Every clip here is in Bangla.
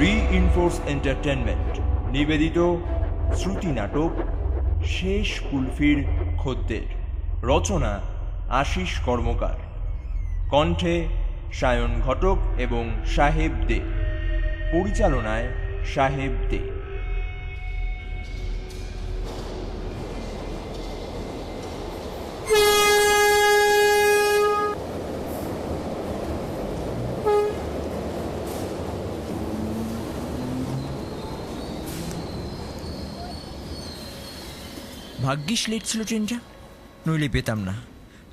রিইনফোর্স এন্টারটেনমেন্ট নিবেদিত শ্রুতি নাটক শেষ কুলফির খদ্দের। রচনা আশিস কর্মকার, কণ্ঠে সায়ন ঘটক এবং সাহেব দে, পরিচালনায় সাহেব দে। ভাগ্যিস লেট ছিল ট্রেনটা, নইলে পেতাম না।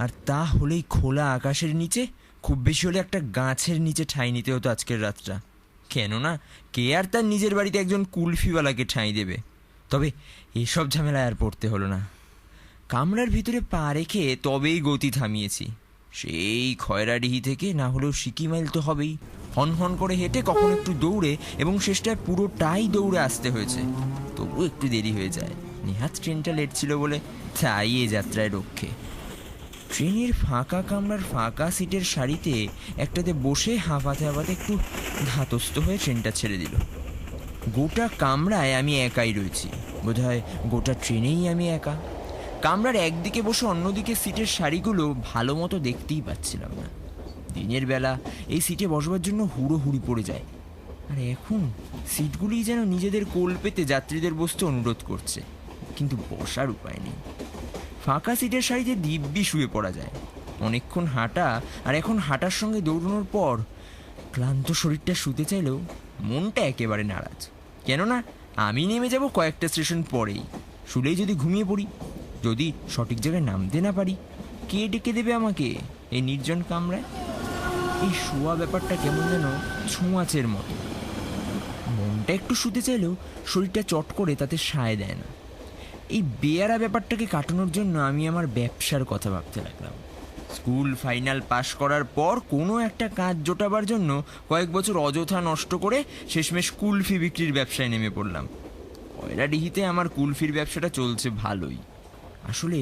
আর তা হলেই খোলা আকাশের নিচে, খুব বেশি হলে একটা গাছের নিচে ঠাঁই নিতে হতো আজকের রাতটা। কেননা কে আর তার নিজের বাড়িতে একজন কুলফিওয়ালাকে ঠাঁই দেবে। তবে এসব ঝামেলায় আর পড়তে হলো না। কামরার ভিতরে পা রেখে তবেই গতি থামিয়েছি। সেই খয়রাডিহি থেকে না হলেও সিকি মাইল তো হবেই। হন হন করে হেঁটে, কখন একটু দৌড়ে, এবং শেষটায় পুরোটাই দৌড়ে আসতে হয়েছে। তবু একটু দেরি হয়ে যায়, নেহাত ট্রেনটা লেট ছিল বলে, তাই এ যাত্রায় রক্ষে। ট্রেনের ফাঁকা কামরার ফাঁকা সিটের সারিতে একটাতে বসে হাঁপাতে হাঁপাতে একটু ধাতস্থ হয়ে ট্রেনটা ছেড়ে দিল। গোটা কামরায় আমি একাই রয়েছি, বোধহয় গোটা ট্রেনেই আমি একা। কামরার একদিকে বসে অন্যদিকে সিটের সারিগুলো ভালো মতো দেখতেই পাচ্ছিলাম না। দিনের বেলা এই সিটে বসবার জন্য হুড়োহুড়ি পড়ে যায়, আর এখন সিটগুলি যেন নিজেদের কোল পেতে যাত্রীদের বসতে অনুরোধ করছে, কিন্তু বসার উপায় নেই। ফাঁকা সিটের সারিতে দিব্যি শুয়ে পড়া যায়। অনেকক্ষণ হাঁটা, আর এখন হাঁটার সঙ্গে দৌড়ানোর পর ক্লান্ত শরীরটা শুতে চাইলেও মনটা একেবারে নারাজ। কেননা আমি নেমে যাব কয়েকটা স্টেশন পরেই। শুলেই যদি ঘুমিয়ে পড়ি, যদি সঠিক জায়গায় নামতে না পারি, কে ডেকে দেবে আমাকে এই নির্জন কামরায়? এই শোয়া ব্যাপারটা কেমন যেন ছোঁয়াচের মতো। মনটা একটু শুতে চাইলেও শরীরটা চট করে তাতে সায় দেয় না। এই বেয়ারা ব্যাপারটাকে কাটানোর জন্য আমি আমার ব্যবসার কথা ভাবতে লাগলাম। স্কুল ফাইনাল পাশ করার পর কোনো একটা কাজ জোটাবার জন্য কয়েক বছর অযথা নষ্ট করে শেষমেশ কুলফি বিক্রির ব্যবসায় নেমে পড়লাম। খয়রাডিহিতে আমার কুলফির ব্যবসাটা চলছে ভালোই। আসলে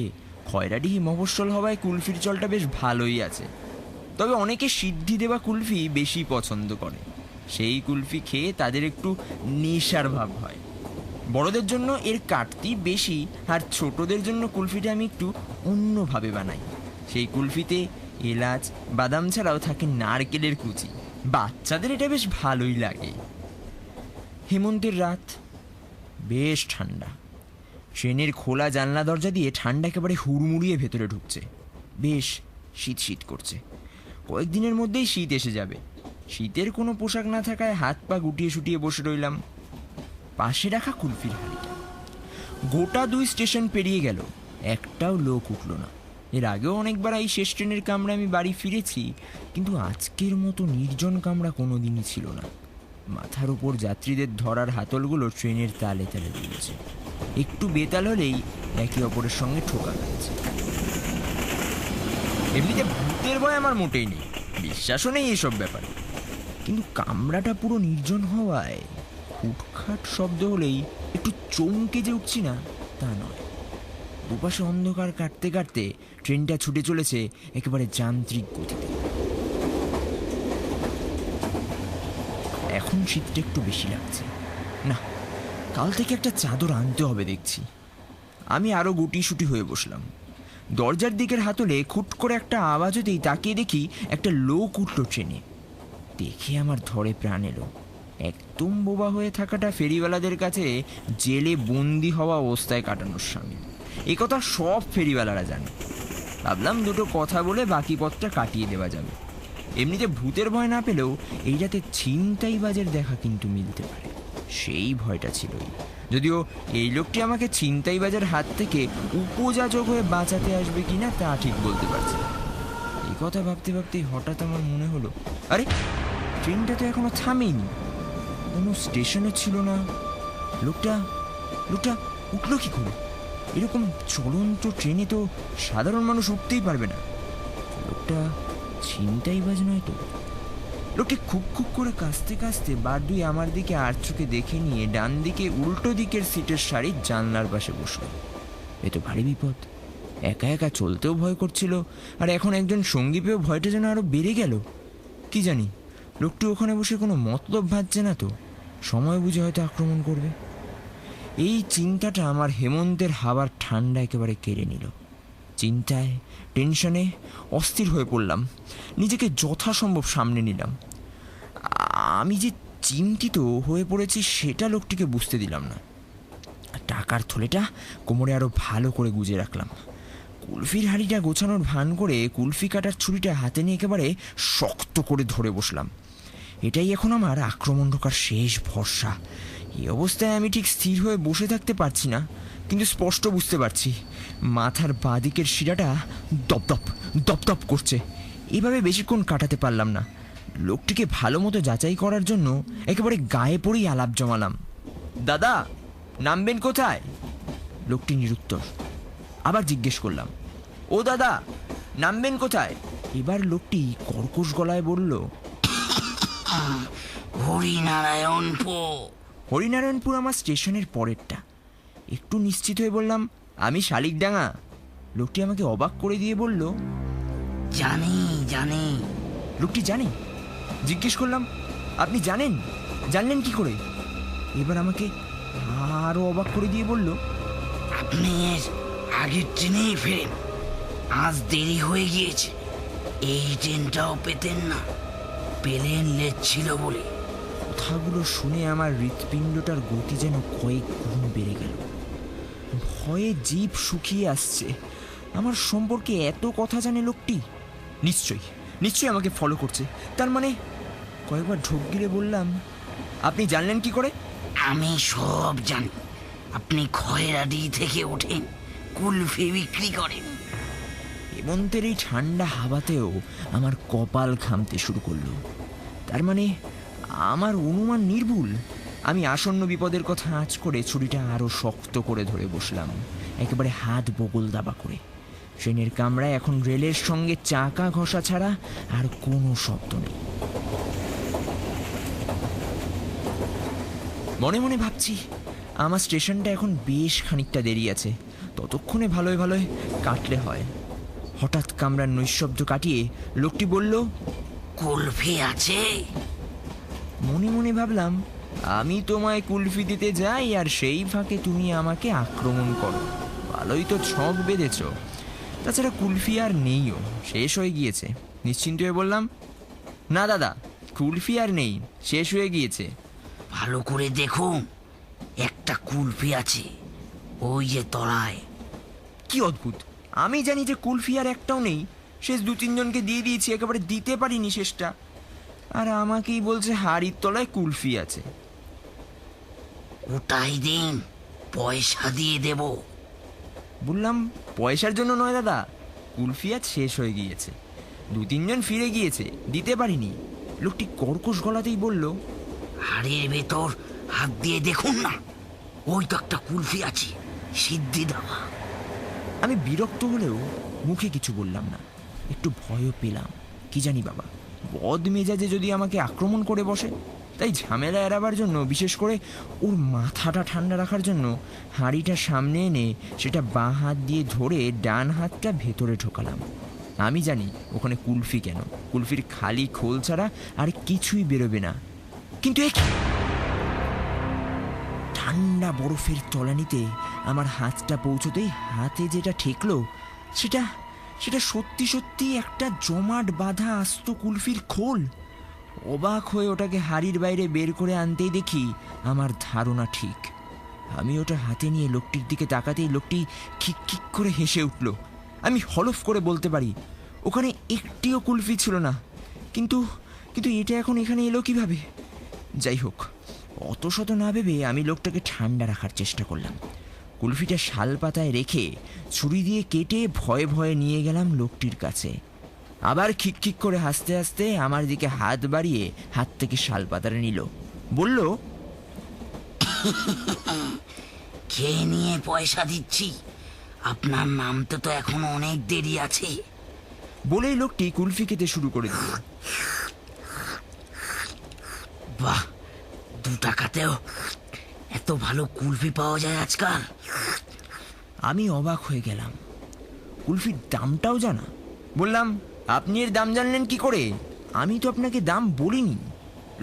খয়রাডিহি মফস্বল হওয়ায় কুলফির চলটা বেশ ভালোই আছে। তবে অনেকে সিদ্ধি দেওয়া কুলফি বেশি পছন্দ করে। সেই কুলফি খেয়ে তাদের একটু নেশার ভাব হয়। বড়দের জন্য এর কাটতি বেশি, আর ছোটদের জন্য কুলফিটা আমি একটু অন্যভাবে বানাই। সেই কুলফিতে এলাচ বাদাম ছাড়াও থাকে নারকেলের কুচি। বাচ্চাদের এটা বেশ ভালোই লাগে। হেমন্তের রাত, বেশ ঠান্ডা। ট্রেনের খোলা জানলা দরজা দিয়ে ঠান্ডা একেবারে হুড়মুড়িয়ে ভেতরে ঢুকছে। বেশ শীত শীত করছে। কয়েকদিনের মধ্যেই শীত এসে যাবে। শীতের কোনো পোশাক না থাকায় হাত পা গুটিয়ে শুটিয়ে বসে রইলাম। পাশে রাখা কুলফির হাঁড়িটা। গোটা 2 স্টেশন পেরিয়ে গেল, একটাও লোক উঠল না। এর আগেও অনেকবার এই শেষ ট্রেনের কামরা আমি বাড়ি ফিরেছি, কিন্তু আজকের মতো নির্জন কামরা কোনোদিনই ছিল না। মাথার উপর যাত্রীদের ধরার হাতলগুলো ট্রেনের তালে তালে দুলছে। একটু বেতাল হলেই একে অপরের সঙ্গে ঠোকা খাচ্ছে। এমনিতে ভূতের ভয় আমার মোটেই নেই, বিশ্বাসও নেই এসব ব্যাপারে, কিন্তু কামরাটা পুরো নির্জন হওয়ায় হুটখাট শব্দ হলেই একটু চমকে যে উঠছি না তা নয়। দুপাশে অন্ধকার কাটতে কাটতে ট্রেনটা ছুটে চলেছে একেবারে যান্ত্রিক গতিতে। এখন শীতটা একটু বেশি লাগছে। না, কাল থেকে একটা চাদর আনতে হবে দেখছি। আমি আরো গুটিসুটি হয়ে বসলাম। দরজার দিকের হাতলে খুট করে একটা আওয়াজ হতেই তাকিয়ে দেখি একটা লোক উঠল ট্রেনে। দেখে আমার ধরে প্রাণ এলো। একদম বোবা হয়ে থাকাটা ফেরিওয়ালাদের কাছে জেলে বন্দি হওয়া অবস্থায় কাটানোর সামিল। এ কথা সব ফেরিওয়ালারা জানে। ভাবলাম দুটো কথা বলে বাকি পথটা কাটিয়ে দেওয়া যাবে। এমনিতে ভূতের ভয় না পেলেও এই রাতে ছিনতাইবাজের দেখা কিন্তু মিলতে পারে, সেই ভয়টা ছিলই। যদিও এই লোকটি আমাকে ছিনতাইবাজের হাত থেকে উপযাচক হয়ে বাঁচাতে আসবে কিনা তা ঠিক বলতে পারছি না। এই কথা ভাবতে ভাবতেই হঠাৎ আমার মনে হলো, আরে ট্রেনটা তো এখনো থামেনি, কোনো স্টেশনে ছিল না। লোকটা উঠলো কি করে? এরকম চলন্ত ট্রেনে তো সাধারণ মানুষ উঠতেই পারবে না। লোকটা ছিনতাইবাজ নয় তো? লোকটি খুব খুব করে কাঁচতে কাঁচতে বার দুই আমার দিকে আর চোখে দেখে নিয়ে ডান দিকে উল্টো দিকের সিটের সারির জানলার পাশে বসল। এ তো ভারী বিপদ। একা একা চলতেও ভয় করছিল, আর এখন একজন সঙ্গী পেয়েও ভয়টা যেন আরো বেড়ে গেল। কি জানি লোকটি ওখানে বসে কোনো মতলব ভাবছে না তো? সময় বুঝে হয়তো আক্রমণ করবে। এই চিন্তাটা আমার হেমন্তের হাওয়ার ঠান্ডা একেবারে কেড়ে নিল। চিন্তায়, টেনশনে অস্থির হয়ে পড়লাম। নিজেকে যথাসম্ভব সামনে নিলাম। আমি যে চিন্তিত হয়ে পড়েছি সেটা লোকটিকে বুঝতে দিলাম না। টাকার থলেটা কোমরে আরো ভালো করে গুজে রাখলাম। কুলফির হাঁড়িটা গোছানোর ভান করে কুলফি কাটার ছুরিটা হাতে নিয়ে একেবারে শক্ত করে ধরে বসলাম। এটাই এখন আমার আক্রমণ ঢোকার শেষ ভরসা। এই অবস্থায় আমি ঠিক স্থির হয়ে বসে থাকতে পারছি না, কিন্তু স্পষ্ট বুঝতে পারছি মাথার বাঁদিকের শিরাটা দপদপ দপদপ করছে। এভাবে বেশিক্ষণ কাটাতে পারলাম না। লোকটিকে ভালো মতো যাচাই করার জন্য একেবারে গায়ে পড়েই আলাপ জমালাম। দাদা, নামবেন কোথায়? লোকটি নিরুত্তর। আবার জিজ্ঞেস করলাম, ও দাদা, নামবেন কোথায়? এবার লোকটি কর্কশ গলায় বলল, হরিনারায়ণপুর। হরিনারায়ণপুর আমার স্টেশনের পরেরটা। একটু নিশ্চিত হয়ে বললাম, আমি শালিকডাঙ্গা। লোকটি আমাকে অবাক করে দিয়ে বলল, জানি জানি। লোকটি জানে? জিজ্ঞেস করলাম, আপনি জানেন? জানলেন কি করে? এবার আমাকে আরো অবাক করে দিয়ে বলল, আপনি এর আগের ট্রেনেই ফেরেন। আজ দেরি হয়ে গিয়েছে। এই ট্রেনটাও পেতেন না, পেলেন লেট ছিল বলে। কথাগুলো শুনে আমার হৃৎপিণ্ডটার গতি যেন কয়েক গুণ বেড়ে গেল। ভয়ে জিভ শুকিয়ে আসছে। আমার সম্পর্কে এত কথা জানে লোকটি। নিশ্চয়ই নিশ্চয়ই আমাকে ফলো করছে। তার মানে কয়েকবার ঢোক গিলে বললাম, আপনি জানলেন কি করে? আমি সব জানি। আপনি খয়রাডি থেকে ওঠেন, কুলফি বিক্রি করেন। হেমন্তের এই ঠান্ডা হাওয়াতেও আমার কপাল ঘামতে শুরু করলো। তার মানে আমার অনুমান নির্ভুল। আমি আসন্ন বিপদের কথা আঁচ করে ছুরিটা আরো শক্ত করে ধরে বসলাম, একেবারে হাত বগল দাবা করে। ট্রেনের কামরায় এখন রেলের সঙ্গে চাকা ঘষা ছাড়া আর কোনো শব্দ নেই। মনে মনে ভাবছি, আমার স্টেশনটা এখন বেশ খানিকটা দেরি আছে, ততক্ষণে ভালোই ভালোই কাটলে হয়। হঠাৎ কামরার নৈশব্দ কাটিয়ে লোকটি বলল, কুলফি আছে? মনে মনে ভাবলাম, আমি তোমায় কুলফি দিতে যাই আর সেই ফাঁকে তুমি আমাকে আক্রমণ করো। ভালোই তো ছক বেঁধেছ। তাছাড়া কুলফি আর নেইও, শেষ হয়ে গিয়েছে। নিশ্চিন্ত হয়ে বললাম, না দাদা, কুলফি আর নেই, শেষ হয়ে গিয়েছে। ভালো করে দেখুন, একটা কুলফি আছে ওই যে তলায়। কি অদ্ভুত! আমি জানি যে কুলফি আর একটাও নেই। শেষ 2-3 জনকে দিয়ে দিয়েছি, একেবারে দিতে পারিনি শেষটা। আর আমাকেই বলছে হাড়ির তলায় কুলফি আছে। ওটাই দিন, পয়সা দিয়ে দেব। বললাম, পয়সার জন্য নয় দাদা, কুলফি আজ শেষ হয়ে গিয়েছে। 2-3 জন ফিরে গিয়েছে, দিতে পারিনি। লোকটি কর্কশ গলাতেই বলল, হাড়ের ভেতর হাত দিয়ে দেখুন না, ওই তো একটা কুলফি আছে, সিদ্ধি দেওয়া। আমি বিরক্ত হলেও মুখে কিছু বললাম না। একটু ভয়ও পেলাম। কি জানি বাবা, বদ মেজাজে যদি আমাকে আক্রমণ করে বসে। তাই ঝামেলা এড়াবার জন্য, বিশেষ করে ওর মাথাটা ঠান্ডা রাখার জন্য, হাঁড়িটা সামনে এনে সেটা বাঁ হাত দিয়ে ধরে ডান হাতটা ভেতরে ঢোকালাম। আমি জানি ওখানে কুলফি কেন, কুলফির খালি খোল ছাড়া আর কিছুই বেরোবে না। কিন্তু ঠান্ডা বরফের তলানিতে আমার হাতটা পৌঁছতেই হাতে যেটা ঠেকলো সেটা সেটা সত্যি সত্যি একটা জমাট বাঁধা আস্ত কুলফির খোল। অবাক হয়ে ওটাকে হাড়ির বাইরে বের করে আনতেই দেখি আমার ধারণা ঠিক। আমি ওটা হাতে নিয়ে লোকটির দিকে তাকাতেই লোকটি খিক খিক করে হেসে উঠল। আমি হলফ করে বলতে পারি ওখানে একটিও কুলফি ছিল না। কিন্তু কিন্তু এটা এখন এখানে এলো কিভাবে? যাই হোক, অত শত না ভেবে আমি লোকটাকে ঠান্ডা রাখার চেষ্টা করলাম। কুলফিটা শাল পাতায় রেখে ছুরি দিয়ে কেটে ভয়ে ভয়ে নিয়ে গেলাম লোকটির কাছে। আবার খিক খিক করে হাসতে হাসতে আমার দিকে হাত বাড়িয়ে হাত থেকে শাল পাতাটা নিল। বলল, খেয়ে নিয়ে পয়সা দিচ্ছি, আপনার নামতে তো এখন অনেক দেরি আছে। বলেই লোকটি কুলফি খেতে শুরু করে দিল। বাহ, 2 টাকাতেও এত ভালো কুলফি পাওয়া যায় আজকাল। আমি অবাক হয়ে গেলাম। কুলফির দামটাও জানা? বললাম, আপনি এর দাম জানলেন কি করে? আমি তো আপনাকে দাম বলিনি।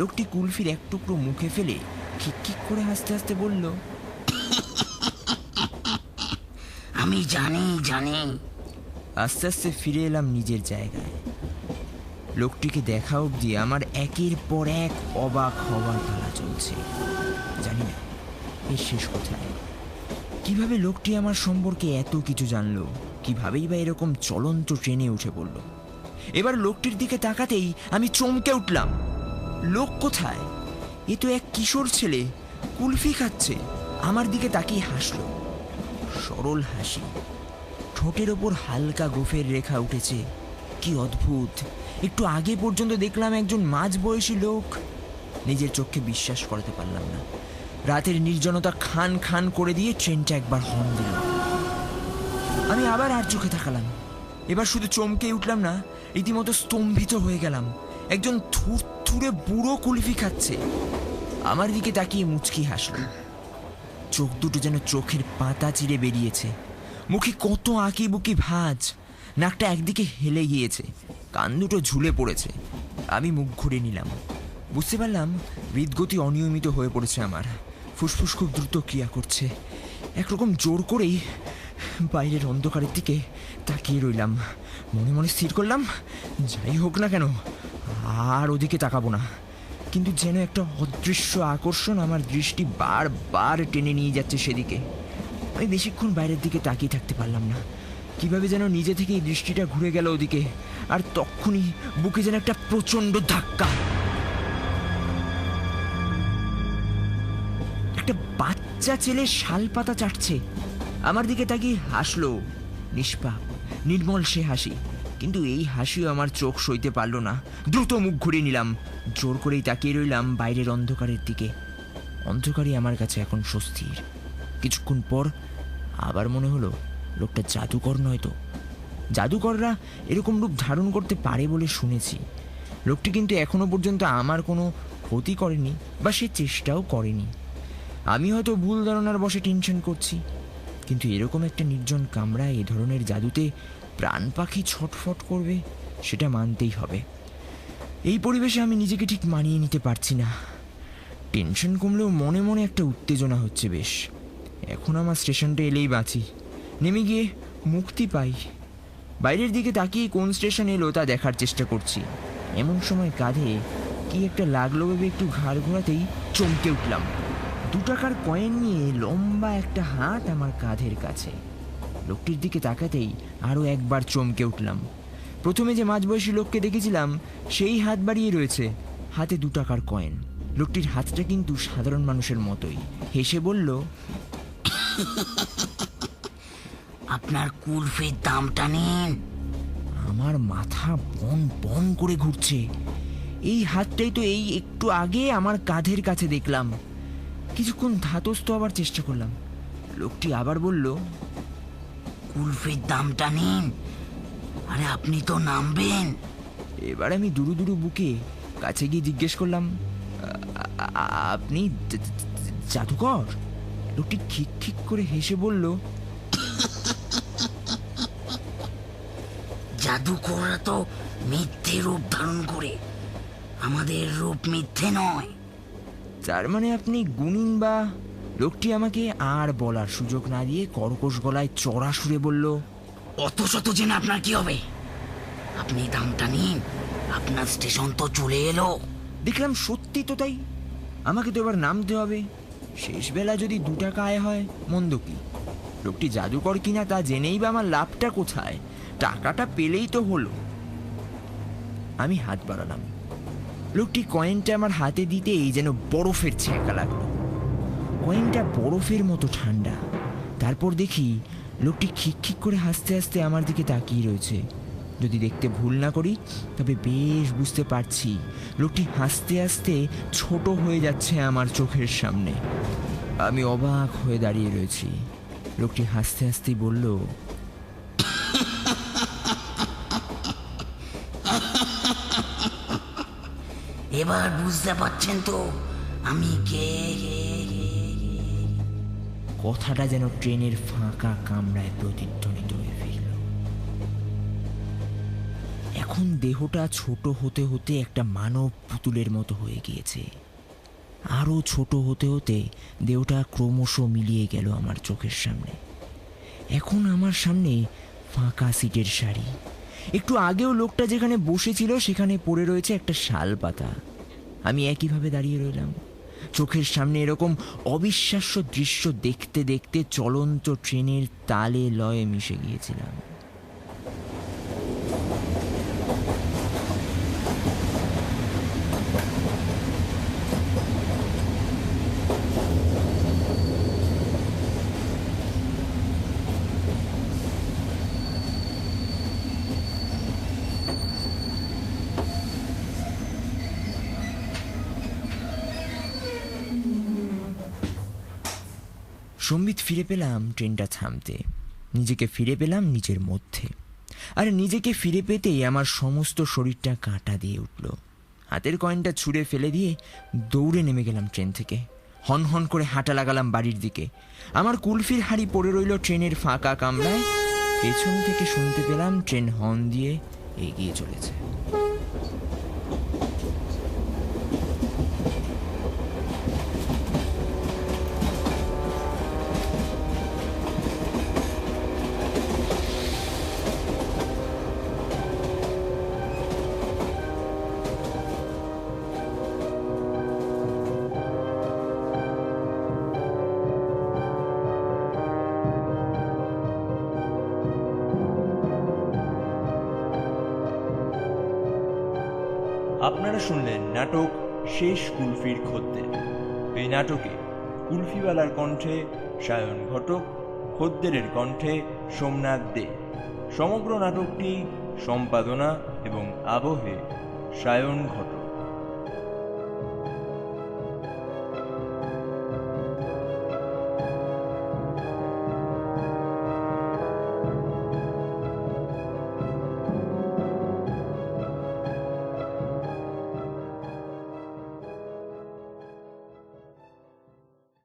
লোকটি কুলফির এক টুকরো মুখে ফেলে খিক করে হাসতে হাসতে বলল, আমি জানি জানি। আস্তে আস্তে ফিরে এলাম নিজের জায়গায়। লোকটিকে দেখা অবধি আমার একের পর এক অবাক হওয়ার পালা চলছে। জানি না এর শেষ কোথায়। কিভাবে লোকটি আমার সম্পর্কে এত কিছু জানলো, কিভাবেই বা এরকম চলন্ত ট্রেনে উঠে পড়ল। এবার লোকটির দিকে তাকাতেই আমি চমকে উঠলাম। লোক কোথায়? এ তো এক কিশোর ছেলে, কুলফি খাচ্ছে। আমার দিকে তাকিয়ে হাসলো, সরল হাসি, ঠোঁটের ওপর হালকা গোফের রেখা উঠেছে। কি অদ্ভুত! একটু আগে পর্যন্ত দেখলাম একজন মাঝবয়সী লোক। নিজের চোখকে বিশ্বাস করাতে পারলাম না। রাতের নির্জনতা খান খান করে দিয়ে ট্রেনটা একবার হর্ন দিল। আমি আবার আর চোখে তাকালাম। এবার শুধু চমকে উঠলাম না, রীতিমতো স্তম্ভিত হয়ে গেলাম। একজন থুরথুরে বুড়ো কুলফি খাচ্ছে। আমার দিকে তাকিয়ে মুচকি হাসল। চোখ দুটো যেন চোখের পাতা চিরে বেরিয়েছে। মুখে কত আঁকি বুকি ভাঁজ, নাকটা একদিকে হেলে গিয়েছে, কান দুটো ঝুলে পড়েছে। আমি মুখ ঘুরে নিলাম। বুঝতে পারলাম হৃদগতি অনিয়মিত হয়ে পড়েছে আমার। ফুসফুস খুব দ্রুত ক্রিয়া করছে। একরকম জোর করেই বাইরের অন্ধকারের দিকে তাকিয়ে রইলাম। মনে মনে স্থির করলাম, যাই হোক না কেন আর ওদিকে তাকাবো না। কিন্তু যেন একটা অদৃশ্য আকর্ষণ আমার দৃষ্টি বারবার টেনে নিয়ে যাচ্ছে সেদিকে। আমি বেশিক্ষণ বাইরের দিকে তাকিয়ে থাকতে পারলাম না। কিভাবে যেন নিজে থেকেই দৃষ্টিটা ঘুরে গেল ওদিকে। আর তখনই বুকে যেন একটা প্রচন্ড ধাক্কা। একটা বাচ্চা ছেলে শাল পাতা চাটছে। আমার দিকে তাকিয়ে হাসলো, নিষ্পাপ নির্মল সে হাসি। কিন্তু এই হাসিও আমার চোখ সইতে পারল না। দ্রুত মুখ ঘুরিয়ে নিলাম। জোর করেই তাকিয়ে রইলাম বাইরের অন্ধকারের দিকে। অন্ধকারই আমার কাছে এখন স্বস্তির। কিছুক্ষণ পর আবার মনে হলো লোকটা জাদুকর নয় তো। জাদুকররা এরকম রূপ ধারণ করতে পারে বলে শুনেছি। লোকটি কিন্তু এখনো পর্যন্ত আমার কোনো ক্ষতি করেনি, বা সে চেষ্টাও করেনি। আমি হয়তো ভুল ধারণার বশে টেনশন করছি। কিন্তু এরকম একটা নির্জন কামরায় এ ধরনের জাদুতে প্রাণ পাখি ছটফট করবে, সেটা মানতেই হবে। এই পরিবেশে আমি নিজেকে ঠিক মানিয়ে নিতে পারছি না। টেনশন কমলেও মনে মনে একটা উত্তেজনা হচ্ছে বেশ। এখন আমার স্টেশনটা এলেই বাঁচি, নেমে গিয়ে মুক্তি পাই। বাইরের দিকে তাকিয়ে কোন স্টেশন এলো তা দেখার চেষ্টা করছি। এমন সময় কাঁধে কি একটা লাগলো ভেবে একটু ঘাড় ঘোরাতেই চমকে উঠলাম। 2 টাকার কয়েন নিয়ে লম্বা একটা হাত আমার কাঁধের কাছে। লোকটির দিকে তাকাতেই আরও একবার চমকে উঠলাম। প্রথমে যে মাঝবয়সী লোককে দেখেছিলাম সেই হাত বাড়িয়ে রয়েছে, হাতে 2 টাকার কয়েন। লোকটির হাতটা কিন্তু সাধারণ মানুষের মতোই। হেসে বলল, আপনার কুলফির দামটা নিন। আমার মাথা বন বন করে ঘুরছে। এই হাতটাই তো এই একটু আগে আমার কাঁধের কাছে দেখলাম। কিছুক্ষণ ধাতস্থ হবার চেষ্টা করলাম। লোকটি আবার বলল, কুলফির দামটা নিন। আরে আপনি তো নামবেন। এবার আমি দুরু দুরু বুকে কাছে গিয়ে জিজ্ঞেস করলাম, আপনি জাদুকর? লোকটি খিক খিক করে হেসে বলল, জাদুকররা তো মিথ্যে রূপ ধারণ করে, আমাদের রূপ মিথ্যে নয়। তার মানে আপনি গুণিন বা? লোকটি আমাকে আর বলার সুযোগ না দিয়ে কর্কশ গলায় চড়া সুরে বলল, অত শত জেনে আপনার কি হবে? আপনি দামটা নিন, আপনার স্টেশন তো চলে এলো। দেখলাম সত্যি তো তাই। আমাকে তো এবার নামতে হবে। শেষ বেলা যদি 2 টাকা আয় হয় মন্দ কি? লোকটি জাদুকর কিনা তা জেনেই বা আমার লাভটা কোথায়? টাকাটা পেলেই তো হলো। আমি হাত বাড়ালাম। লোকটি কয়েনটা আমার হাতে দিতেই যেন বরফের ছ্যাঁকা লাগলো। কয়েনটা বরফের মতো ঠান্ডা। তারপর দেখি লোকটি খিক খিক করে হাসতে হাসতে আমার দিকে তাকিয়ে রয়েছে। যদি দেখতে ভুল না করি তবে বেশ বুঝতে পারছি লোকটি হাসতে হাসতে ছোট হয়ে যাচ্ছে আমার চোখের সামনে। আমি অবাক হয়ে দাঁড়িয়ে রয়েছি। লোকটি হাসতে হাসতেই বলল, এবার বুঝতে পারছেন তো আমি কে? কথাটা যেন ট্রেনের ফাঁকা কামরায় প্রতিধ্বনিত হয়ে ফিরল। এখন দেহটা ছোট হতে হতে একটা মানব পুতুলের মতো হয়ে গিয়েছে। আরও ছোট হতে হতে দেহটা ক্রমশ মিলিয়ে গেল আমার চোখের সামনে। এখন আমার সামনে ফাঁকা সিটের সারি। একটু আগেও লোকটা যেখানে বসেছিল সেখানে পড়ে রয়েছে একটা শাল পাতা। আমি একইভাবে দাঁড়িয়ে রইলাম। চোখের সামনে এরকম অবিশ্বাস্য দৃশ্য দেখতে দেখতে চলন্ত ট্রেনের তালে লয়ে মিশে গিয়েছিলাম। সম্বিত ফিরে পেলাম ট্রেনটা থামতে। নিজেকে ফিরে পেলাম নিজের মধ্যে। আর নিজেকে ফিরে পেতেই আমার সমস্ত শরীরটা কাঁটা দিয়ে উঠল। হাতের কয়েনটা ছুঁড়ে ফেলে দিয়ে দৌড়ে নেমে গেলাম ট্রেন থেকে। হন হন করে হাঁটা লাগালাম বাড়ির দিকে। আমার কুলফির হাঁড়ি পড়ে রইল ট্রেনের ফাঁকা কামরায়। পেছন থেকে শুনতে পেলাম ট্রেন হর্ন দিয়ে এগিয়ে চলেছে। আপনারা শুনলেন নাটক শেষ কুলফির খদ্দের। এই নাটকে কুলফিওয়ালার কণ্ঠে সায়ন ঘটক, খদ্দেরের কণ্ঠে সোমনাথ দে। সমগ্র নাটকটি সম্পাদনা এবং আবহে সায়ন ঘটক।